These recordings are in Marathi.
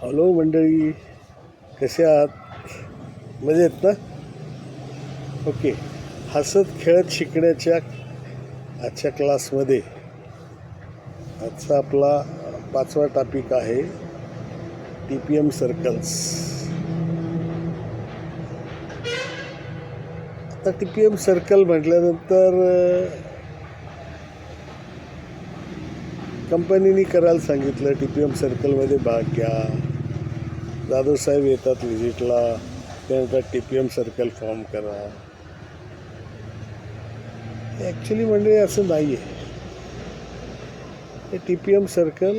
हॅलो मंडळी, कसे आहात? मजेत ना? ओके. हसत खेळत शिकण्याच्या आजच्या क्लासमध्ये आजचा आपला 5वा टॉपिक आहे TPM सर्कल्स. आता TPM सर्कल म्हटल्यानंतर कंपनीने करायला सांगितलं TPM सर्कलमध्ये भाग घ्या. जाधव साहेब येतात व्हिजिटला, त्यानंतर TPM सर्कल फॉर्म करा. ॲक्च्युली म्हणजे असं नाही आहे. हे TPM सर्कल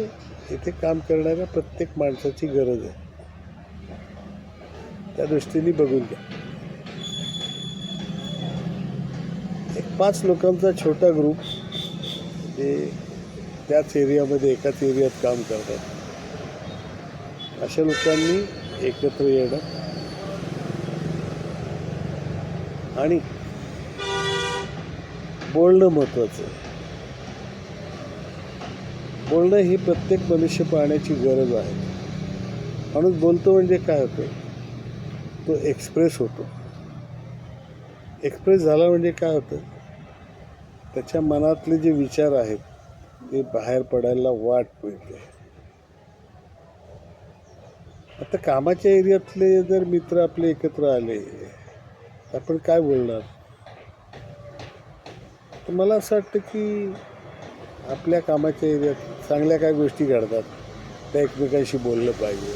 इथे काम करणाऱ्या प्रत्येक माणसाची गरज आहे. त्या दृष्टीने बघून घ्या. एक 5 लोकांचा छोटा ग्रुप जे त्याच एरियामध्ये एकाच एरियात काम करतात, अशा लोकांनी एकत्र येणं आणि बोलणं महत्त्वाचं आहे. बोलणं ही प्रत्येक मनुष्य पाहण्याची गरज आहे. माणूस बोलतो म्हणजे काय होतं, तो एक्सप्रेस होतो. एक्सप्रेस झाला म्हणजे काय होतं, त्याच्या मनातले जे विचार आहेत ते बाहेर पडायला वाट मिळते. आता कामाच्या एरियातले जर मित्र आपले एकत्र आले तर आपण काय बोलणार? तर मला असं वाटतं की आपल्या कामाच्या एरियात चांगल्या काय गोष्टी घडतात त्या एकमेकांशी बोललं पाहिजे.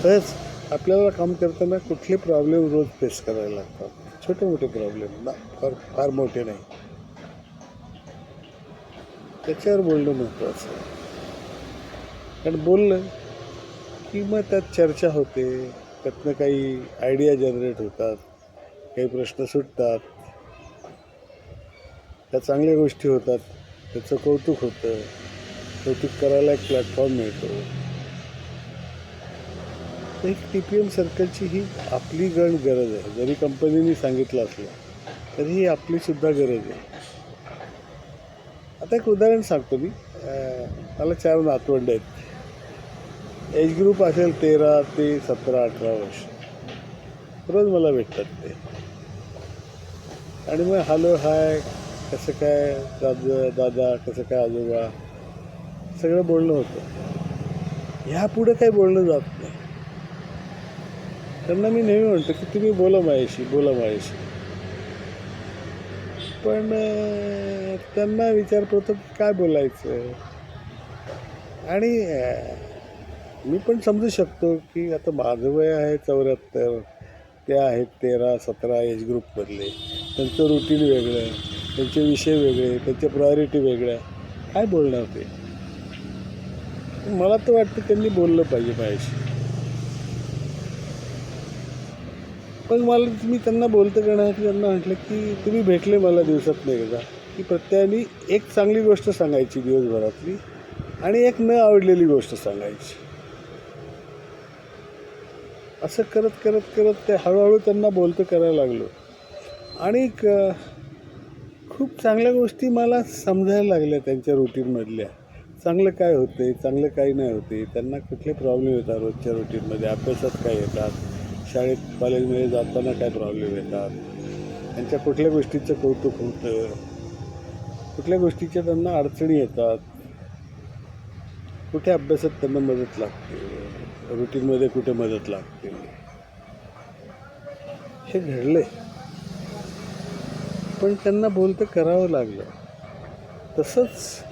तसंच आपल्याला काम करताना कुठले प्रॉब्लेम रोज फेस करायला लागतात, छोटे मोठे प्रॉब्लेम ना, फार मोठे नाही, त्याच्यावर बोलणं महत्त्वाचं आहे. कारण बोललं की मग त्यात चर्चा होते, त्यातनं काही आयडिया जनरेट होतात, काही प्रश्न सुटतात, त्या चांगल्या गोष्टी होतात, त्याचं कौतुक होतं. कौतुक करायला एक प्लॅटफॉर्म मिळतो. तर एक TPM सर्कलची ही आपली गरज आहे. जरी कंपनीने सांगितलं असलं तरी ही आपलीसुद्धा गरज आहे. आता एक उदाहरण सांगतो मी. मला 4 नातवंड आहेत. एज ग्रुप असेल 13 ते 17-18 वर्ष. रोज मला भेटतात ते आणि मग हॅलो हाय, कसं काय दादा, कसं काय आजोबा, सगळं बोलणं होतं. ह्या पुढं काही बोलणं जात नाही. त्यांना मी नेहमी म्हणतो की तुम्ही बोला माझ्याशी. पण त्यांना विचार करतो की काय बोलायचं. आणि मी पण समजू शकतो की आता माझं वय आहे 74, ते आहेत 13-17 एज ग्रुपमधले. त्यांचं रुटीन वेगळं, त्यांचे विषय वेगळे, त्यांच्या प्रायोरिटी वेगळ्या. काय बोलणार ते? मला तर वाटतं त्यांनी बोललं पाहिजे माझ्याशी. पण मी त्यांना बोलतं करण्यासाठी त्यांना म्हटलं की तुम्ही भेटले मला दिवसातनं एकदा की प्रत्येकाने एक चांगली गोष्ट सांगायची दिवसभरातली आणि एक न आवडलेली गोष्ट सांगायची. असं करत ते हळूहळू त्यांना बोलतं करायला लागलो आणि खूप चांगल्या गोष्टी मला समजायला लागल्या त्यांच्या रुटीनमधल्या. चांगलं काय होते, चांगलं काय नाही होते, त्यांना कुठले प्रॉब्लेम येतात रोजच्या रुटीनमध्ये, अभ्यासात काय येतात, शाळेत कॉलेजमध्ये जाताना काय प्रॉब्लेम येतात, त्यांच्या कुठल्या गोष्टीचं कौतुक होतं, कुठल्या गोष्टीच्या त्यांना अडचणी येतात, कुठे अभ्यासात त्यांना मदत लागते, रुटीनमध्ये कुठे मदत लागते. हे घडले, पण त्यांना बोलतं करावं लागलं. तसंच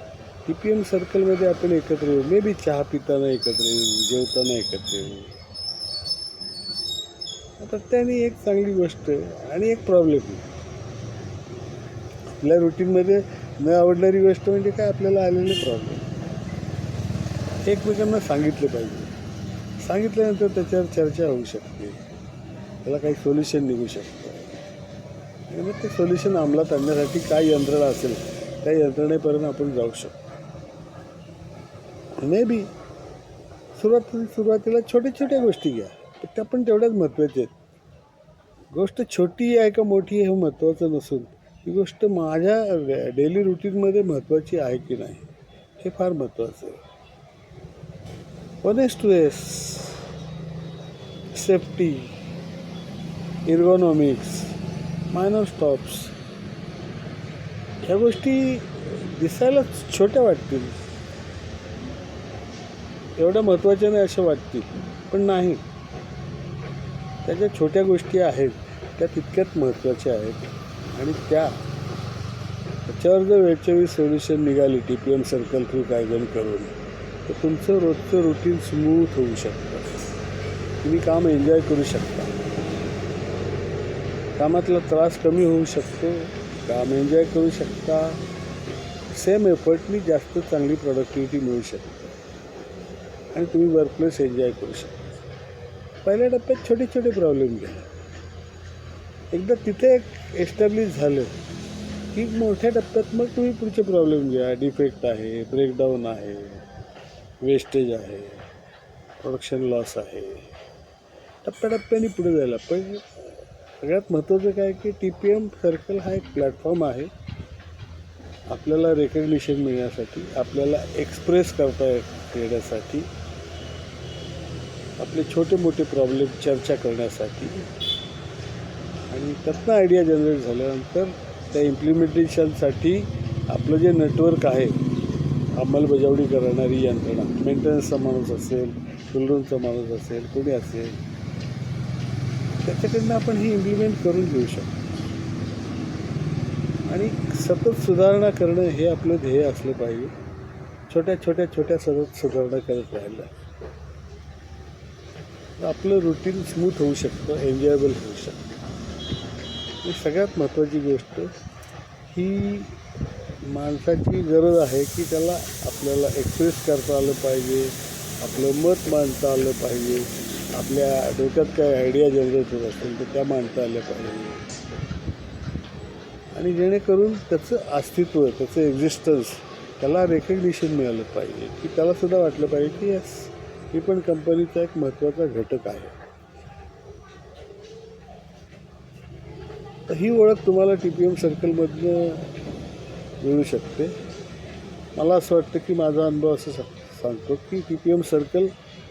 TPM सर्कलमध्ये आपण एकत्र येऊ. मे बी चहा पिताना एकत्र येऊ, जेवताना एकत्र येऊ. आता त्याने एक चांगली गोष्ट आणि एक प्रॉब्लेम. आपल्या रुटीनमध्ये न आवडणारी गोष्ट म्हणजे काय, आपल्याला आलेले प्रॉब्लेम एकमेकांना सांगितलं पाहिजे. सांगितल्यानंतर त्याच्यावर चर्चा होऊ शकते, त्याला काही सोल्युशन निघू शकतं आणि मग ते सोल्युशन अंमलात आणण्यासाठी काय यंत्रणा असेल त्या यंत्रणेपर्यंत आपण जाऊ शकतो. मे बी सुरुवातीला छोट्या गोष्टी घ्या, पण त्या पण तेवढ्याच महत्त्वाच्या आहेत. गोष्ट छोटी आहे का मोठी आहे हे महत्त्वाचं नसून ही गोष्ट माझ्या डेली रुटीनमध्ये महत्त्वाची आहे की नाही हे फार महत्त्वाचं आहे. ऑनेस्ट वेस, सेफ्टी, इर्गोनॉमिक्स, मायनर स्टॉप्स, ह्या गोष्टी दिसायला छोट्या वाटतील, एवढ्या महत्त्वाच्या नाही अशा वाटतील, पण नाही, त्याच्या छोट्या गोष्टी आहेत त्या तितक्यात महत्त्वाच्या आहेत. आणि त्याच्यावर जर वेळच्या वेळी सोल्युशन निघाली TPM सर्कल थ्रू कायजण करून, तर तुमचं रोजचं रुटीन स्मूथ होऊ शकतं. तुम्ही काम एन्जॉय करू शकता, कामातला त्रास कमी होऊ शकतो, काम एन्जॉय करू शकता, सेम एफर्टनी जास्त चांगली प्रोडक्टिव्हिटी मिळू शकते आणि तुम्ही वर्कप्लेस एन्जॉय करू शकता. पहिल्या टप्प्यात छोटे छोटे प्रॉब्लेम घ्या, एकदा तिथे एक एस्टॅब्लिश झालं की मोठ्या टप्प्यात मग तुम्ही पुढचे प्रॉब्लेम घ्या. डिफेक्ट आहे, ब्रेकडाऊन आहे, वेस्टेज आहे, प्रोडक्शन लॉस आहे, टप्प्याटप्प्याने पुढे जायला. पण सगळ्यात महत्त्वाचं काय की TPM सर्कल हा एक प्लॅटफॉर्म आहे आपल्याला रेकग्निशन मिळण्यासाठी, आपल्याला एक्सप्रेस करता येण्यासाठी, आपले छोटे मोठे प्रॉब्लेम चर्चा करण्यासाठी, आणि त्यातनं आयडिया जनरेट झाल्यानंतर त्या इम्प्लिमेंटेशनसाठी आपलं जे नेटवर्क आहे, अंमलबजावणी करणारी यंत्रणा, मेंटेनन्सचा माणूस असेल, टूलरूमचा माणूस असेल, कोणी असेल, त्याच्याकडनं आपण ही इम्प्लिमेंट करून घेऊ शकतो. आणि सतत सुधारणा करणं हे आपलं ध्येय असलं पाहिजे. छोट्या छोट्या छोट्या सतत सुधारणा करत राहिलं तर आपलं रुटीन स्मूथ होऊ शकतं, एन्जॉयबल होऊ शकतं. आणि सगळ्यात महत्त्वाची गोष्ट ही माणसाची गरज आहे की त्याला आपल्याला एक्सप्रेस करता आलं पाहिजे, आपलं मत मांडता आलं पाहिजे, आपल्या डोक्यात काय आयडिया जनरेट होत असेल तर त्या मांडता आल्या पाहिजे, आणि जेणेकरून त्याचं अस्तित्व, त्याचं एक्झिस्टन्स, त्याला रेकग्निशन मिळालं पाहिजे, की त्यालासुद्धा वाटलं पाहिजे की यस, ही पण कंपनीचा एक महत्त्वाचा घटक आहे. तर ही ओळख तुम्हाला TPM सर्कलमधनं मिळू शकते. मला असं वाटतं की माझा अनुभव असं सांगतो की TPM सर्कल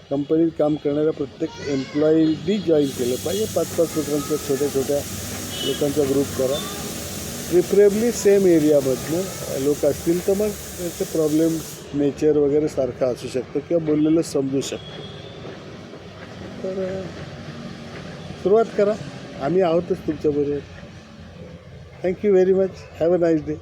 कंपनीत काम करणाऱ्या प्रत्येक एम्प्लॉईनी जॉईन केलं पाहिजे. 5-5 लोकांच्या छोट्या छोट्या लोकांचा ग्रुप करा, प्रिफरेबली सेम एरियामधनं लोक असतील तर मग त्याचे प्रॉब्लेम नेचर वगैरे सारखं असू शकतं किंवा बोललेलं समजू शकतं. तर सुरुवात करा, आम्ही आहोतच तुमच्याबरोबर. Thank you very much. Have a nice day.